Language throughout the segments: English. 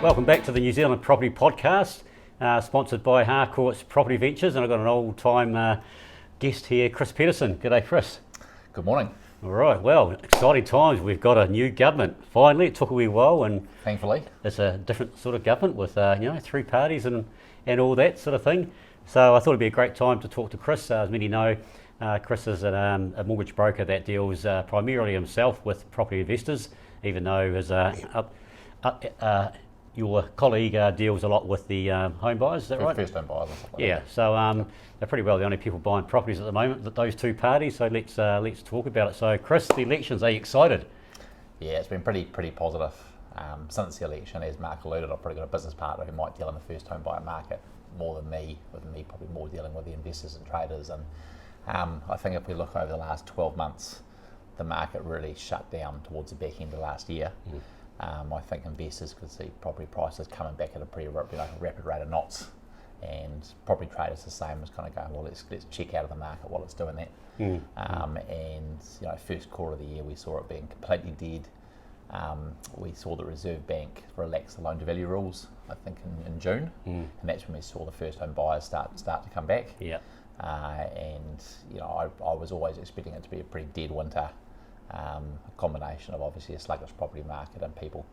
Welcome back to the New Zealand Property Podcast, sponsored by Harcourt's Property Ventures, and I've got an old-time guest here, Kris Pedersen. G'day, Kris. Good morning. All right, well, exciting times. We've got a new government. Finally, it took a wee while, and Thankfully. it's a different sort of government with, three parties and all that sort of thing. So I thought it'd be a great time to talk to Kris. As many know, Kris is a mortgage broker that deals primarily himself with property investors, even though his your colleague deals a lot with the home buyers, is that right? First home buyers and stuff like Yeah, that. so they're pretty well the only people buying properties at the moment, those two parties, so let's talk about it. So Kris, the elections, are you excited? Yeah, it's been pretty positive since the election. As Mark alluded, I've probably got a business partner who might deal in the first home buyer market more than me, with me probably more dealing with the investors and traders. And I think if we look over the last 12 months, the market really shut down towards the back end of last year. I think investors could see property prices coming back at a pretty rapid rate of knots, and property traders the same, as kind of going, well, let's check out of the market while it's doing that. And first quarter of the year we saw it being completely dead. We saw the Reserve Bank relax the loan to value rules, I think in June, and that's when we saw the first home buyers start to come back. Yeah. I was always expecting it to be a pretty dead winter. A combination of obviously a sluggish property market and people,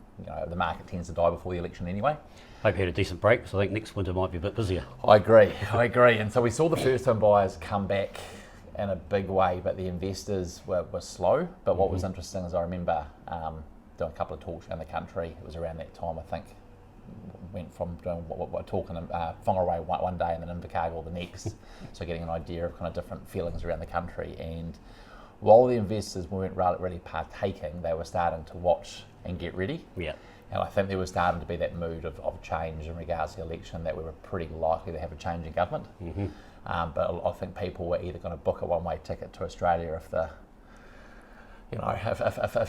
the market tends to die before the election anyway. Hope you had a decent break, so I think next winter might be a bit busier. I agree. And so we saw the first home buyers come back in a big way, but the investors were slow. But what was interesting is I remember doing a couple of talks around the country. It was around that time, I think, went from doing what talking Whangarei one day and then Invercargill the next. So getting an idea of kind of different feelings around the country. And while the investors weren't really partaking, they were starting to watch and get ready. Yeah. And I think there was starting to be that mood of change in regards to the election, that we were pretty likely to have a change in government. But I think people were either going to book a one-way ticket to Australia if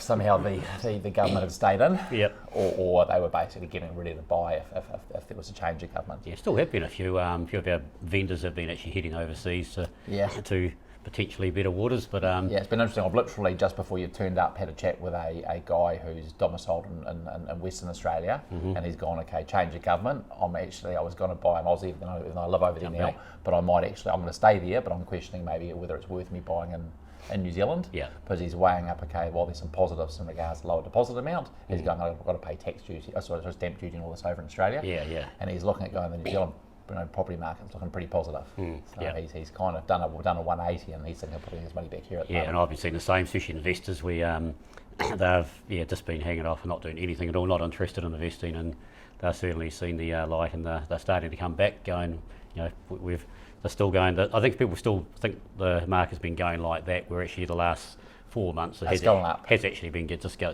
somehow the government had stayed in, or they were basically getting ready to buy if there was a change in government. Yeah, still have been a few of our vendors have been actually heading overseas to potentially better waters, but yeah, it's been interesting. I've literally, just before you turned up, had a chat with a guy who's domiciled in Western Australia, and he's gone, okay, change of government. I was going to buy an Aussie, even though I live over there now, but I'm going to stay there, but I'm questioning maybe whether it's worth me buying in New Zealand, because he's weighing up, okay, well, there's some positives in regards to lower deposit amount. He's going, I've got to pay tax duty, stamp duty and all this over in Australia. And he's looking at going to New Zealand. Property market's looking pretty positive. He's kind of done a 180, and he's thinking of putting his money back here at the moment. And I've been seeing the same, especially investors. They've just been hanging off and not doing anything at all, not interested in investing, and they've certainly seen the light, and they're starting to come back, going, they're still going. I think people still think the market's been going like that, where actually the last 4 months it has actually been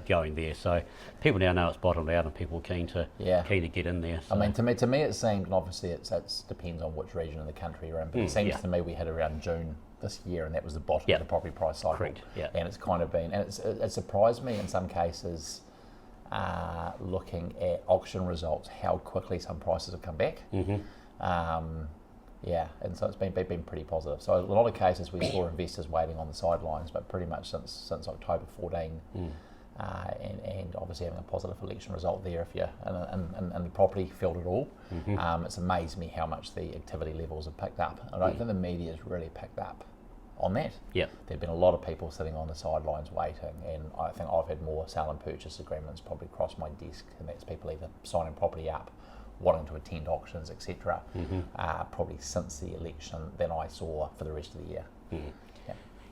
going there. So people now know it's bottomed out, and people are keen to get in there. So. I mean, to me it seemed, and obviously it depends on which region of the country you're in, but it seems to me we hit around June this year, and that was the bottom of the property price cycle. Correct. And it's kind of been, and it surprised me in some cases, looking at auction results, how quickly some prices have come back. And so it's been pretty positive. So in a lot of cases we saw investors waiting on the sidelines, but pretty much since October 14, and obviously having a positive election result there if you're in the property field at all. It's amazed me how much the activity levels have picked up. I don't think the media's really picked up on that. There've been a lot of people sitting on the sidelines waiting, and I think I've had more sale and purchase agreements probably across my desk, and that's people either signing property up, wanting to attend auctions, etc. Probably since the election than I saw for the rest of the year.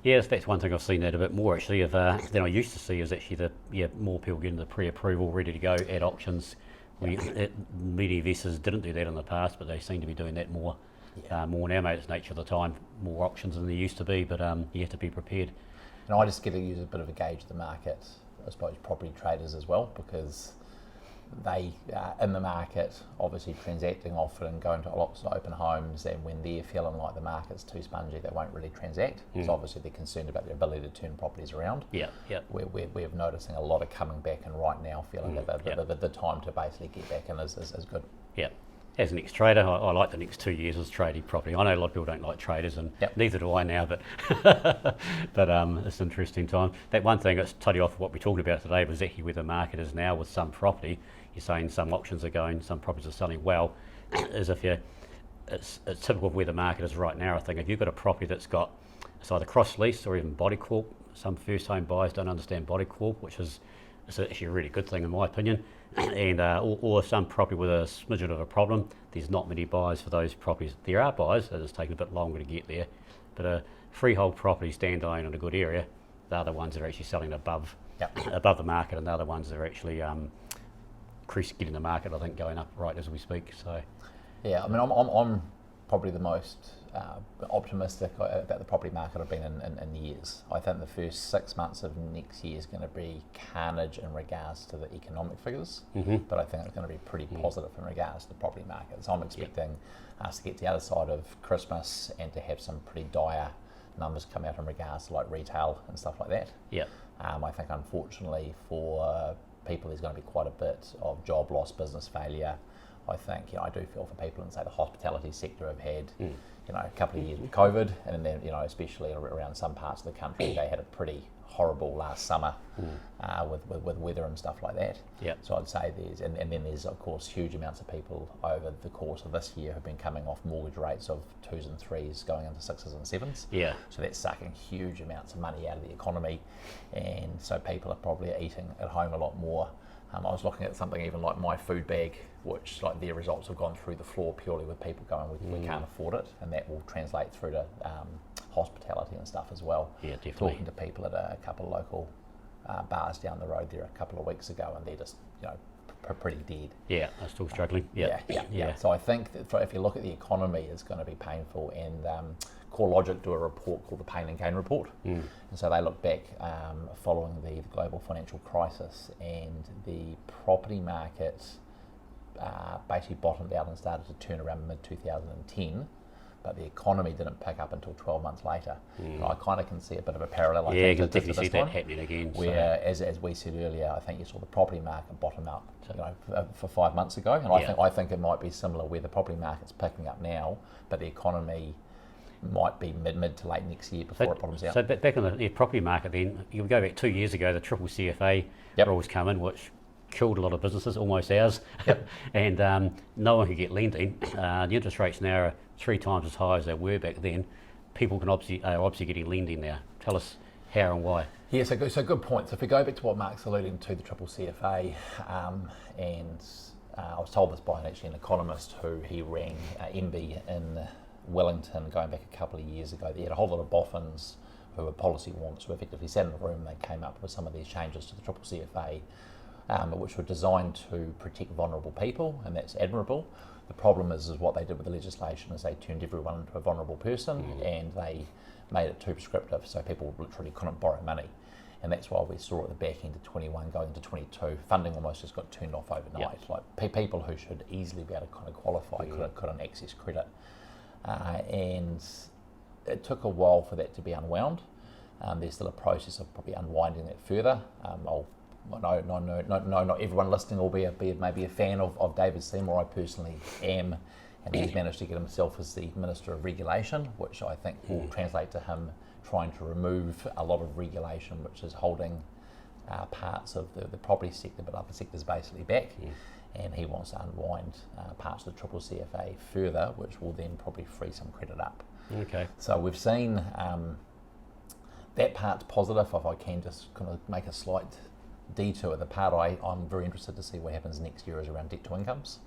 Yes, that's one thing I've seen that a bit more actually than I used to see, is actually more people getting the pre-approval ready to go at auctions. Many investors didn't do that in the past, but they seem to be doing that more now. Maybe it's the nature of the time, more auctions than there used to be, but you have to be prepared. And I just get to use a bit of a gauge of the market, I suppose property traders as well, because they are in the market, obviously transacting often and going to lots of open homes, and when they're feeling like the market's too spongy, they won't really transact. So obviously they're concerned about their ability to turn properties around. We're noticing a lot of coming back, and right now feeling that the time to basically get back in is good. as an ex-trader, I like the next 2 years as trading property. I know a lot of people don't like traders, and neither do I now, but but it's an interesting time. That one thing that's totally off what we're talking about today was exactly where the market is now with some property. You're saying some auctions are going, some properties are selling well. As if it's typical of where the market is right now. I think if you've got a property that's got, it's either cross-lease or even body corp. Some first-home buyers don't understand body corp, which is it's actually a really good thing in my opinion. And or some property with a smidgen of a problem, there's not many buyers for those properties. There are buyers, it's taking a bit longer to get there, but a freehold property standalone in a good area, they're the ones that are actually selling above the market, and they're the ones that are actually getting the market, I think, going up right as we speak. So yeah, I mean, I'm probably the most optimistic about the property market I've been in years. I think the first 6 months of next year is going to be carnage in regards to the economic figures, but I think it's going to be pretty positive in regards to the property market. So I'm expecting us to get to the other side of Christmas and to have some pretty dire numbers come out in regards to like retail and stuff like that. I think unfortunately for people there's going to be quite a bit of job loss, business failure. I think, I do feel for people in, say, the hospitality sector have had, a couple of years with COVID, and then, especially around some parts of the country, they had a pretty horrible last summer with weather and stuff like that. So I'd say and then there's, of course, huge amounts of people over the course of this year who've been coming off mortgage rates of 2s and 3s going into 6s and 7s. So that's sucking huge amounts of money out of the economy, and so people are probably eating at home a lot more. I was looking at something even like my food bag, which like their results have gone through the floor purely with people going, we can't afford it, and that will translate through to hospitality and stuff as well. Definitely. Talking to people at a couple of local bars down the road there a couple of weeks ago, and they're just pretty dead. They're still struggling. So I think that if you look at the economy, it's going to be painful, and CoreLogic do a report called the Pain and Gain Report, and so they look back following the global financial crisis, and the property market basically bottomed out and started to turn around mid-2010, but the economy didn't pick up until 12 months later. And I kind of can see a bit of a parallel. I think, you can definitely see that happening again. Where, as we said earlier, I think you saw the property market bottom out for 5 months ago, and I think it might be similar where the property market's picking up now, but the economy might be mid to late next year before it bottoms out. So back on the property market then, you go back 2 years ago, the triple CFA rules come in, which killed a lot of businesses, almost ours, and no one could get lending. The interest rates now are 3 times as high as they were back then. People are obviously getting lending now. Tell us how and why. Yeah, so good point. So if we go back to what Mark's alluding to, the triple CFA, and I was told this by an economist who he rang MB in Wellington going back a couple of years ago. They had a whole lot of boffins who were policy wonks who effectively sat in a room and they came up with some of these changes to the triple CFA, which were designed to protect vulnerable people, and that's admirable. The problem is what they did with the legislation is they turned everyone into a vulnerable person, and they made it too prescriptive, so people literally couldn't borrow money. And that's why we saw at the back end of 21 going into 22, funding almost just got turned off overnight. Like people who should easily be able to kind of qualify couldn't access credit. And it took a while for that to be unwound. There's still a process of probably unwinding that further. No, not everyone listening will be maybe a fan of David Seymour. I personally am, and he's managed to get himself as the Minister of Regulation, which I think will translate to him trying to remove a lot of regulation which is holding parts of the property sector but other sectors basically back. And he wants to unwind parts of the triple CFA further, which will then probably free some credit up. So we've seen that part's positive. If I can just kind of make a slight detour, the part I'm very interested to see what happens next year is around debt to incomes.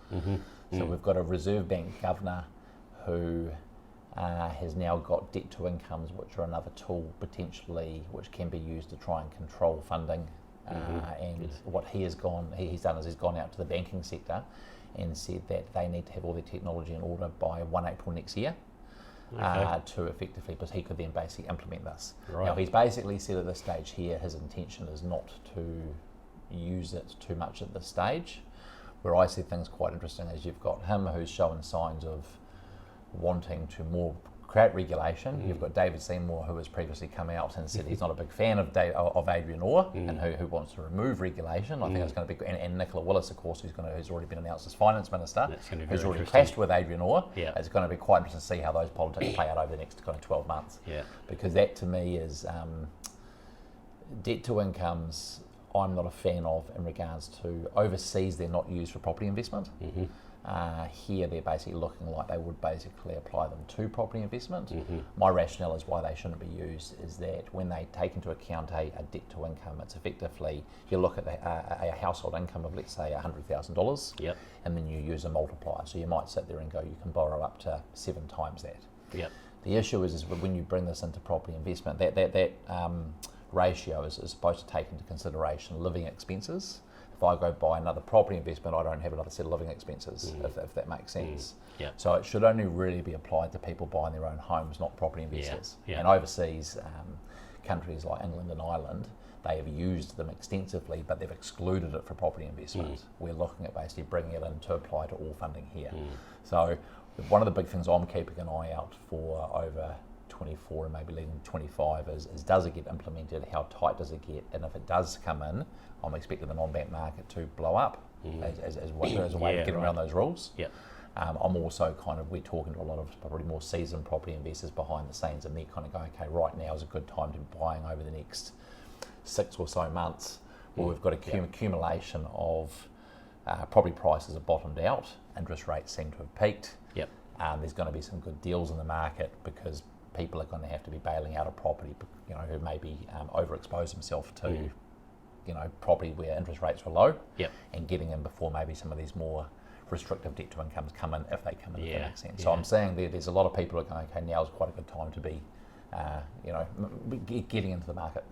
So we've got a Reserve Bank governor who has now got debt to incomes, which are another tool potentially which can be used to try and control funding. And what he's done is he's gone out to the banking sector and said that they need to have all their technology in order by 1 April next year to effectively, because he could then basically implement this. Now he's basically said at this stage here his intention is not to use it too much at this stage. Where I see things quite interesting is you've got him who's showing signs of wanting to more create regulation. You've got David Seymour, who has previously come out and said he's not a big fan of Adrian Orr and who wants to remove regulation. I think it's going to be, and Nicola Willis, of course, who's already been announced as finance minister, who's already clashed with Adrian Orr. Yeah. It's going to be quite interesting to see how those politics play out over the next kind of 12 months. Yeah. Because that to me is debt to incomes. I'm not a fan of in regards to overseas. They're not used for property investment. Here they're basically looking like they would basically apply them to property investment. My rationale is why they shouldn't be used is that when they take into account a debt to income, it's effectively, you look at a household income of, let's say, $100,000, and then you use a multiplier. So you might sit there and go, you can borrow up to 7 times that. The issue is when you bring this into property investment, that ratio is supposed to take into consideration living expenses. If I go buy another property investment, I don't have another set of living expenses, if that makes sense. So it should only really be applied to people buying their own homes, not property investors. And overseas, countries like England and Ireland, they have used them extensively, but they've excluded it for property investment. We're looking at basically bringing it in to apply to all funding here. So one of the big things I'm keeping an eye out for over 24 and maybe leading 25 is does it get implemented, how tight does it get, and if it does come in, I'm expecting the non-bank market to blow up as a way of getting around those rules. I'm also we're talking to a lot of probably more seasoned property investors behind the scenes, and they're kind of going, okay, right now is a good time to be buying over the next 6 or so months, where we've got accumulation of property prices have bottomed out, interest rates seem to have peaked. There's going to be some good deals in the market because people are going to have to be bailing out a property, who maybe overexpose themselves to, property where interest rates were low, and getting in before maybe some of these more restrictive debt to incomes come in, if they come in, if that makes sense. So I'm saying there's a lot of people who are going, okay, now is quite a good time to be, getting into the market.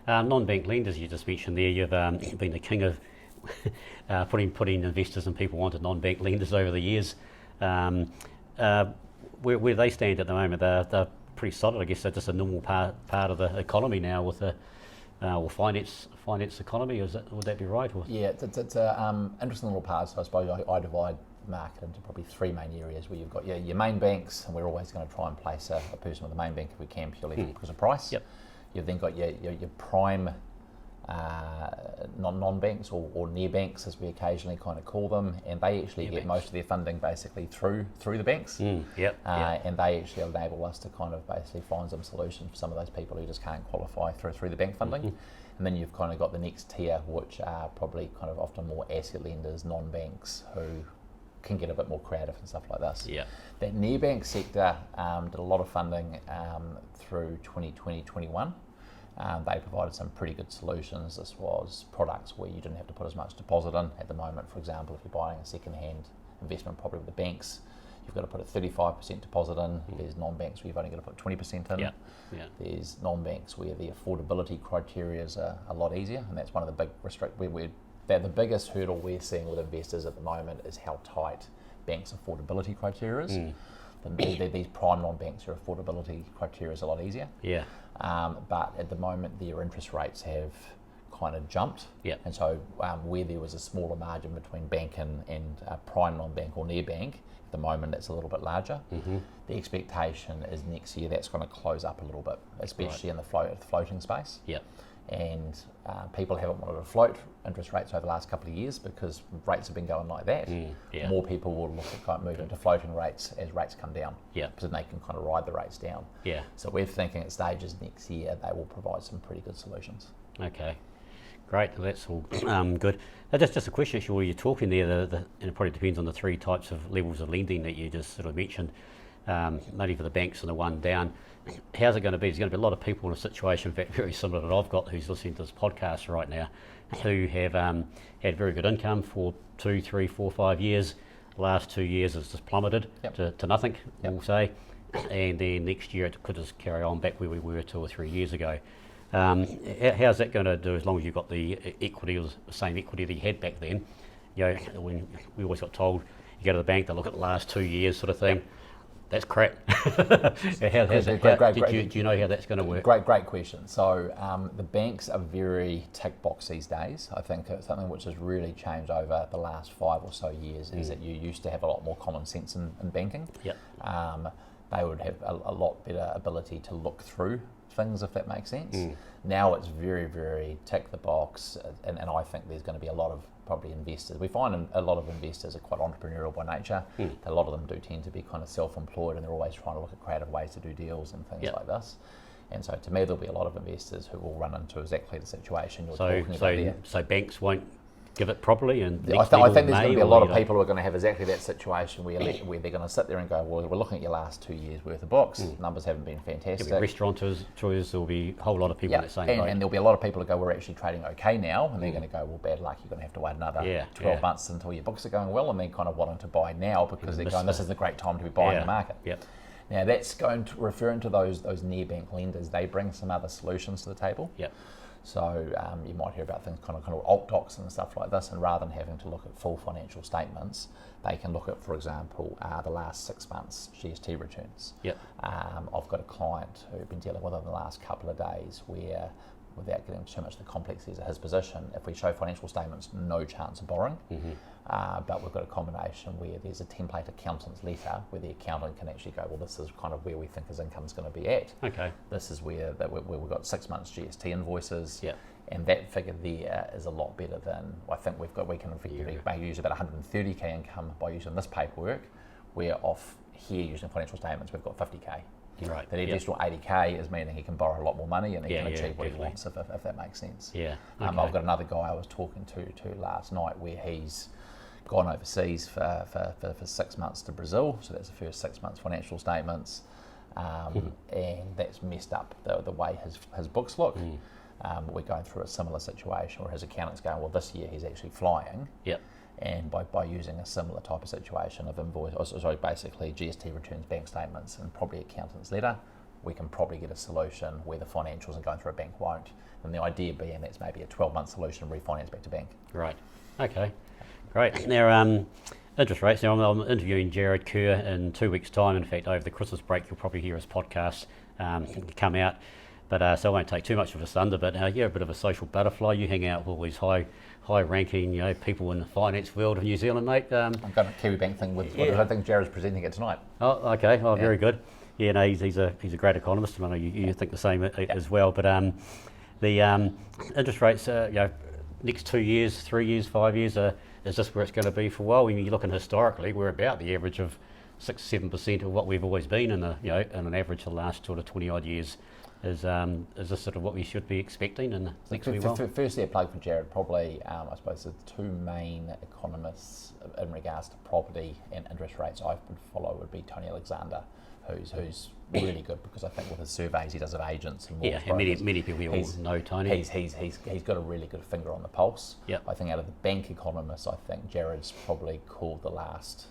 Non-bank lenders you just mentioned there, you've been the king of putting investors and people onto non-bank lenders over the years. Where they stand at the moment, they're pretty solid. I guess they're just a normal part of the economy now with the finance economy. Would that be right? It's interesting little parts. So I suppose I divide the market into probably 3 main areas where you've got your main banks, and we're always going to try and place a person with the main bank if we can, purely because of price. You've then got your prime non-banks or near banks, as we occasionally kind of call them, and they actually get most of their funding basically through the banks. And they actually enable us to kind of basically find some solutions for some of those people who just can't qualify through the bank funding. And then you've kind of got the next tier, which are probably kind of often more asset lenders, non-banks, who can get a bit more creative and stuff like this. That near bank sector did a lot of funding through 2020-21. They provided some pretty good solutions. This was products where you didn't have to put as much deposit in. At the moment, for example, if you're buying a second-hand investment property with the banks, you've got to put a 35% deposit in. There's non-banks where you've only got to put 20% in. There's non-banks where the affordability criteria is a lot easier, and that's one of the big the biggest hurdle we're seeing with investors at the moment is how tight banks' affordability criteria is. These prime non-banks, your affordability criteria is a lot easier. But at the moment, their interest rates have kind of jumped. And so where there was a smaller margin between bank and prime non-bank or near bank, at the moment it's a little bit larger. The expectation is next year that's going to close up a little bit, especially in the floating space. And people haven't wanted to float interest rates over the last couple of years because rates have been going like that. More people will look at kind of moving to floating rates as rates come down, because then they can kind of ride the rates down. So we're thinking at stages next year they will provide some pretty good solutions. Okay, great. Well, that's all good. Just a question actually, while you're talking there, and it probably depends on the 3 types of levels of lending that you just sort of mentioned, maybe for the banks and the one down. How's it going to be? There's going to be a lot of people in a situation, in fact, very similar that I've got, who's listening to this podcast right now, who have had very good income for 2, 3, 4, 5 years. The last 2 years has just plummeted to nothing, we'll say. And then next year it could just carry on back where we were 2 or 3 years ago. How's that going to do as long as you've got the equity, or the same equity that you had back then? When we always got told, you go to the bank, they look at the last 2 years sort of thing. That's crap. Do you know how that's going to work? Great question. So the banks are very tick box these days. I think something which has really changed over the last 5 or so years is that you used to have a lot more common sense in banking. they would have a lot better ability to look through things, if that makes sense. Now it's very, very tick the box, and I think there's going to be a lot of probably investors. We find a lot of investors are quite entrepreneurial by nature. A lot of them do tend to be kind of self-employed, and they're always trying to look at creative ways to do deals and things like this. And so to me, there'll be a lot of investors who will run into exactly the situation you're talking about there. So banks won't give it properly, and I think there's going to be a lot of people who are going to have exactly that situation where they're going to sit there and go, well, we're looking at your last 2 years worth of books, numbers haven't been fantastic. There'll be restaurateurs, there'll be a whole lot of people in that same boat. And there'll be a lot of people who go, we're actually trading okay now, and they're going to go, well, bad luck, you're going to have to wait another 12 months until your books are going well, and then kind of wanting to buy now because they're going, this is the great time to be buying the market. Now that's going to referring to those near bank lenders. They bring some other solutions to the table. So you might hear about things kind of alt docs and stuff like this, and rather than having to look at full financial statements, they can look at, for example, the last 6 months GST returns. I've got a client who've been dealing with over the last couple of days where, without getting too much of the complexities of his position, if we show financial statements, no chance of borrowing. But we've got a combination where there's a template accountant's letter where the accountant can actually go, well, this is kind of where we think his income is going to be at. This is where we've got 6 months GST invoices. And that figure there is a lot better than, I think we can effectively use about 130k income by using this paperwork, where off here using financial statements we've got 50k. That additional 80k is meaning he can borrow a lot more money and he can achieve what he wants, if that makes sense. I've got another guy I was talking to last night where he's gone overseas for 6 months to Brazil, so that's the first 6 months financial statements, and that's messed up the way his books look. We're going through a similar situation where his accountant's going, well, this year he's actually flying. And by using a similar type of situation of basically GST returns, bank statements, and probably accountant's letter, we can probably get a solution where the financials and going through a bank won't. And the idea being that's maybe a 12-month solution, refinance back to bank. Okay, great. Now, interest rates. Now, I'm interviewing Jared Kerr in 2 weeks' time. In fact, over the Christmas break, you'll probably hear his podcast come out. But so I won't take too much of a thunder. But you're a bit of a social butterfly. You hang out with all these high-ranking, people in the finance world of New Zealand, mate. I've got a Kiwi Bank thing with. I think Jared's presenting it tonight. Oh, okay. Oh, very good. Yeah, no, he's a great economist, and I know you think the same as well. But the interest rates, next 2 years, 3 years, 5 years, is this where it's going to be for a while? When you're looking historically, we're about the average of 6-7% of what we've always been in in an average for the last sort of 20 odd years. Is this sort of what we should be expecting in the next wee while? Firstly, a plug for Jared. Probably, I suppose the two main economists in regards to property and interest rates I would follow would be Tony Alexander, who's really good because I think with his surveys he does of agents and mortgage brokers. And many people all know Tony. He's got a really good finger on the pulse. I think out of the bank economists, I think Jared's probably called the last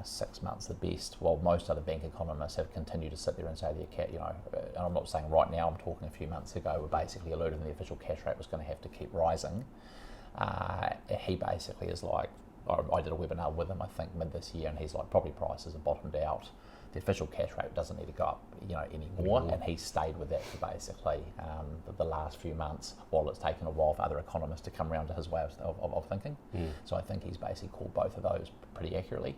6 months the best. While most other bank economists have continued to sit there and say and I'm not saying right now, I'm talking a few months ago, we're basically alluding the official cash rate was going to have to keep rising. He basically is like, I did a webinar with him I think mid this year, and he's like, property prices have bottomed out, the official cash rate doesn't need to go up anymore, and he's stayed with that for basically the last few months, while it's taken a while for other economists to come around to his way of thinking. So I think he's basically called both of those pretty accurately.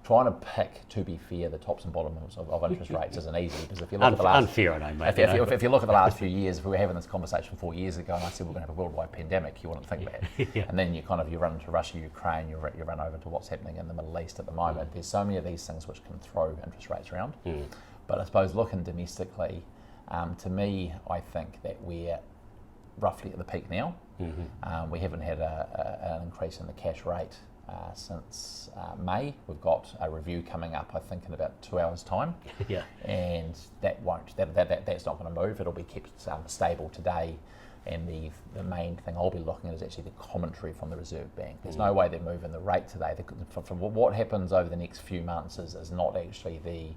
Trying to pick, to be fair, the tops and bottoms of interest rates isn't easy, because if you look at the last unfair, I know, mate. If you look at the last few years, if we were having this conversation 4 years ago and I said we're going to have a worldwide pandemic, you wouldn't think that. And then you run into Russia, Ukraine, you run over to what's happening in the Middle East at the moment. There's so many of these things which can throw interest rates around. But I suppose looking domestically, to me, I think that we're roughly at the peak now. We haven't had an increase in the cash rate since May. We've got a review coming up, I think, in about 2 hours' time. And that's not going to move. It'll be kept stable today. And the main thing I'll be looking at is actually the commentary from the Reserve Bank. There's no way they're moving the rate today. From what happens over the next few months is not actually the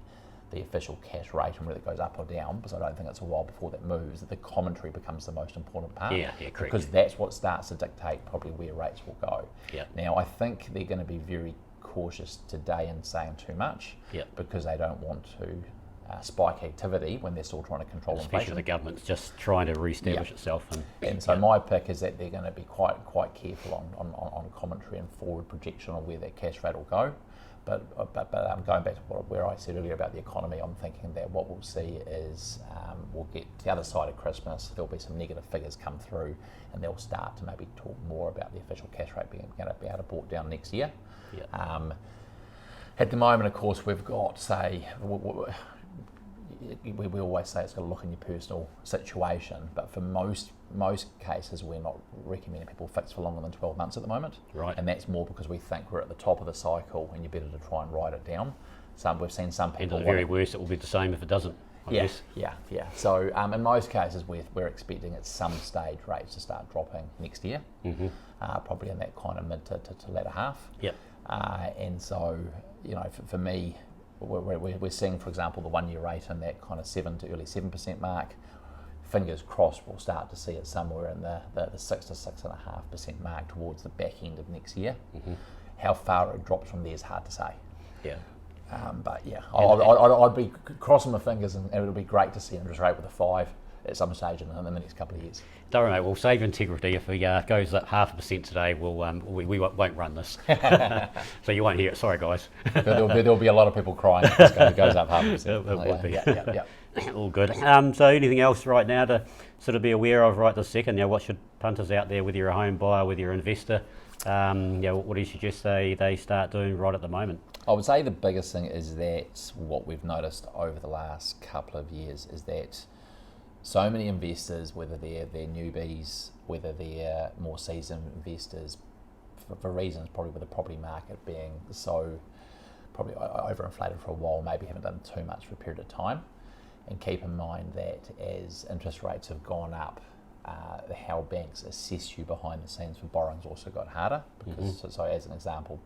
official cash rate and whether it goes up or down, because I don't think it's a while before that moves. The commentary becomes the most important part. Correct. Because that's what starts to dictate probably where rates will go. Now, I think they're going to be very cautious today in saying too much, because they don't want to spike activity when they're still trying to control inflation. Especially the government's just trying to re-establish itself. And so my pick is that they're going to be quite careful on commentary and forward projection on where that cash rate will go. going back to where I said earlier about the economy, I'm thinking that what we'll see is we'll get to the other side of Christmas, there'll be some negative figures come through, and they'll start to maybe talk more about the official cash rate being able to be brought down next year. Yeah. At the moment, of course, we've got, say, we always say it's got to look in your personal situation, but for most cases, we're not recommending people fix for longer than 12 months at the moment. Right. And that's more because we think we're at the top of the cycle and you're better to try and ride it down. We've seen some people... And at the very worst, it will be the same if it doesn't, I guess. Yeah. So in most cases, we're expecting at some stage rates to start dropping next year, probably in that kind of mid to latter half. Yep. And so, for me, we're seeing, for example, the 1 year rate in that kind of 7 to early 7% mark. Fingers crossed, we'll start to see it somewhere in the 6 to 6.5% mark towards the back end of next year. How far it drops from there is hard to say. Yeah. But yeah, I'd be crossing my fingers, and it'll be great to see interest rate with a 5 at some stage in the next couple of years. Don't worry, mate, we'll save integrity. If it goes up 0.5% today, we won't run this. So you won't hear it. Sorry, guys. There'll be a lot of people crying if it goes up 0.5%. It would be. Yeah. All good. So anything else right now to sort of be aware of right this second? What should punters out there, whether you're a home buyer, whether you're an investor, what do you suggest they start doing right at the moment? I would say the biggest thing is that what we've noticed over the last couple of years is that so many investors, whether they're newbies, whether they're more seasoned investors, for reasons probably with the property market being so probably overinflated for a while, maybe haven't done too much for a period of time. And keep in mind that as interest rates have gone up, how banks assess you behind the scenes for borrowing's also got harder. Because so as an example,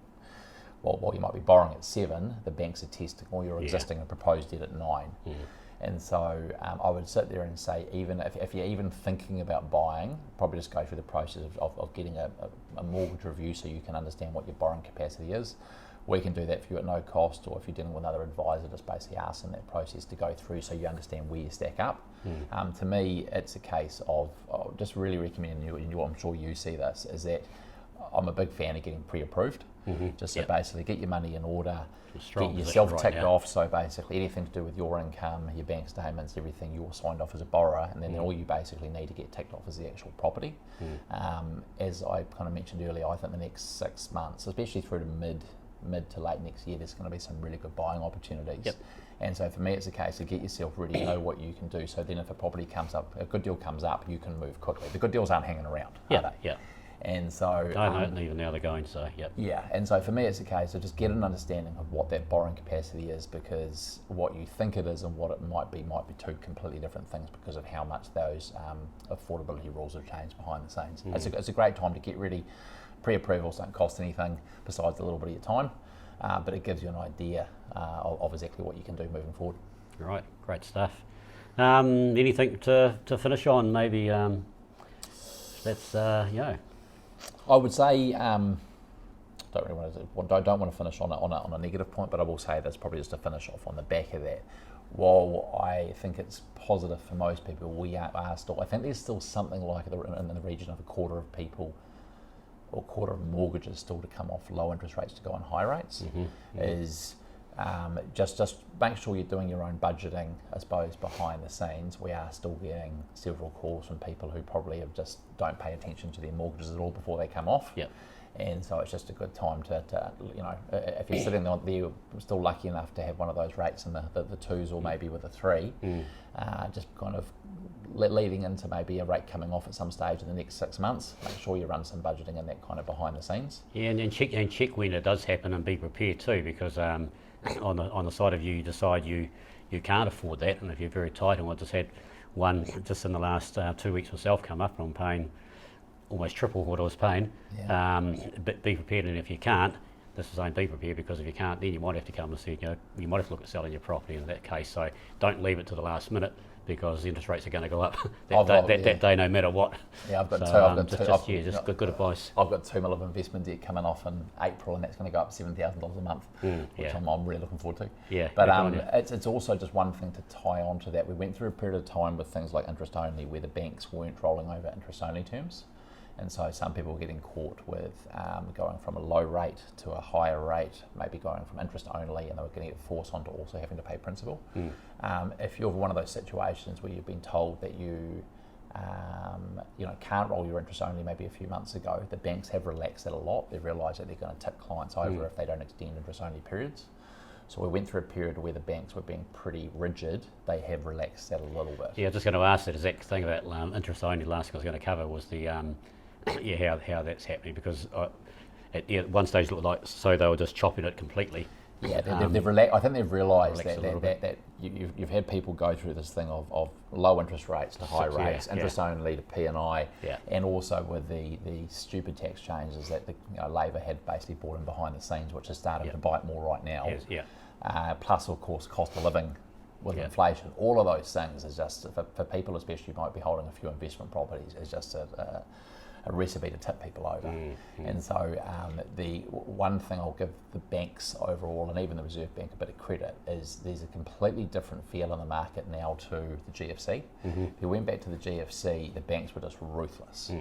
while you might be borrowing at 7, the banks are testing all your existing and proposed debt at 9. And so I would sit there and say, even if you're even thinking about buying, probably just go through the process of getting a mortgage review so you can understand what your borrowing capacity is. We can do that for you at no cost, or if you're dealing with another advisor, just basically ask them that process to go through so you understand where you stack up. To me, it's a case of just really recommending you, and I'm sure you see this, is that I'm a big fan of getting pre-approved. Just so basically get your money in order, get yourself ticked off, so basically anything to do with your income, your bank statements, everything, you're signed off as a borrower, and then all you basically need to get ticked off is the actual property. As I kind of mentioned earlier, I think the next 6 months, especially through to mid to late next year, there's going to be some really good buying opportunities. And so for me, it's a case of get yourself ready, know what you can do, so then if a property comes up, a good deal comes up, you can move quickly. The good deals aren't hanging around, are they? And so even now they're going, so and so for me it's a case of just get an understanding of what that borrowing capacity is, because what you think it is and what it might be two completely different things because of how much those affordability rules have changed behind the scenes. It's a great time to get ready. Pre-approvals don't cost anything besides a little bit of your time, but it gives you an idea of exactly what you can do moving forward. Right, great stuff. Anything to finish on? Maybe that's I would say don't want to finish on a negative point, but I will say that's probably just to finish off on the back of that. While I think it's positive for most people, we are still. I think there's still something like in the region of a quarter of people, or quarter of mortgages still to come off low interest rates to go on high rates. Is just make sure you're doing your own budgeting, I suppose, behind the scenes. We are still getting several calls from people who probably don't pay attention to their mortgages at all before they come off. And so it's just a good time to if you're sitting there, you're still lucky enough to have one of those rates in the 2s or maybe with a 3, just kind of leading into maybe a rate coming off at some stage in the next 6 months. Make sure you run some budgeting in that kind of behind the scenes. And check when it does happen, and be prepared too, because on the side of you decide you can't afford that, and if you're very tight, and I just had one just in the last 2 weeks myself come up, and I'm paying almost triple what I was paying. But be prepared, and if you can't, this is saying be prepared, because if you can't, then you might have to come and see, you might have to look at selling your property in that case. So don't leave it to the last minute, because the interest rates are going to go up that day, no matter what. I've got good advice. I've got $2 million of investment debt coming off in April, and that's going to go up $7,000 a month, which I'm really looking forward to. But it's also just one thing to tie on to that. We went through a period of time with things like interest only, where the banks weren't rolling over interest only terms. And so some people are getting caught with going from a low rate to a higher rate, maybe going from interest only, and they were getting it forced onto also having to pay principal. If you're one of those situations where you've been told that you can't roll your interest only maybe a few months ago, the banks have relaxed that a lot. They've realised that they're going to tip clients over if they don't extend interest only periods. So we went through a period where the banks were being pretty rigid. They have relaxed that a little bit. Yeah, just going to ask that exact thing about interest only. Last thing I was going to cover was the how that's happening, because at one stage it looked like they were just chopping it completely. Yeah, they've relaxed. I think they've realised that you've had people go through this thing of low interest rates to high rates, interest only to P&I, and also with the stupid tax changes that the Labor had basically brought in behind the scenes, which is starting to bite more right now. Plus, of course, cost of living with inflation. All of those things is just, for people especially who might be holding a few investment properties, is just a recipe to tip people over. And so the one thing I'll give the banks overall, and even the Reserve Bank, a bit of credit, is there's a completely different feel in the market now to the GFC. If you went back to the GFC, the banks were just ruthless.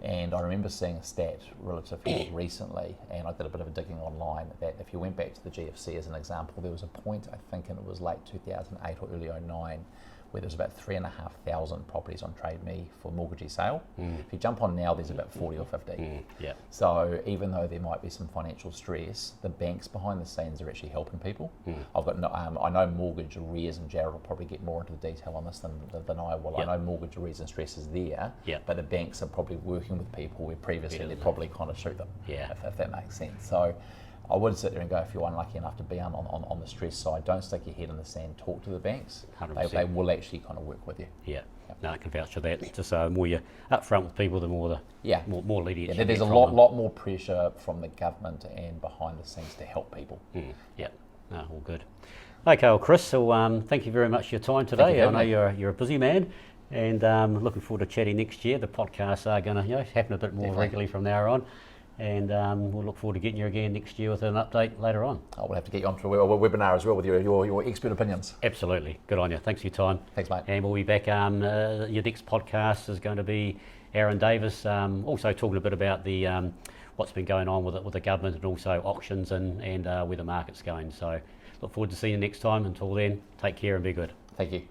And I remember seeing a stat relatively recently, and I did a bit of a digging online, that if you went back to the GFC as an example, there was a point, I think it was late 2008 or early 09, where there's about 3,500 properties on Trade Me for mortgagee sale. If you jump on now, there's about 40 or 50. So even though there might be some financial stress, the banks behind the scenes are actually helping people. I know mortgage arrears, and Jared will probably get more into the detail on this than I will. I know mortgage arrears and stress is there, but the banks are probably working with people where previously they'd probably kind of shoot them, if that makes sense. So I would sit there and go, if you're unlucky enough to be on the stress side, don't stick your head in the sand, talk to the banks. They will actually kind of work with you. No, I can vouch for that. Just more you're upfront with people, the more more leading. There's a lot more pressure from the government and behind the scenes to help people. No, all good. Okay, well, Kris, so thank you very much for your time today. I know you're a busy man, and looking forward to chatting next year. The podcasts are going to happen a bit more regularly from now on. And we'll look forward to getting you again next year with an update later on. We'll have to get you onto a webinar as well with your expert opinions. Absolutely. Good on you. Thanks for your time. Thanks, mate. And we'll be back. Your next podcast is going to be Aaron Davis, also talking a bit about the what's been going on with the government, and also auctions and where the market's going. So look forward to seeing you next time. Until then, take care and be good. Thank you.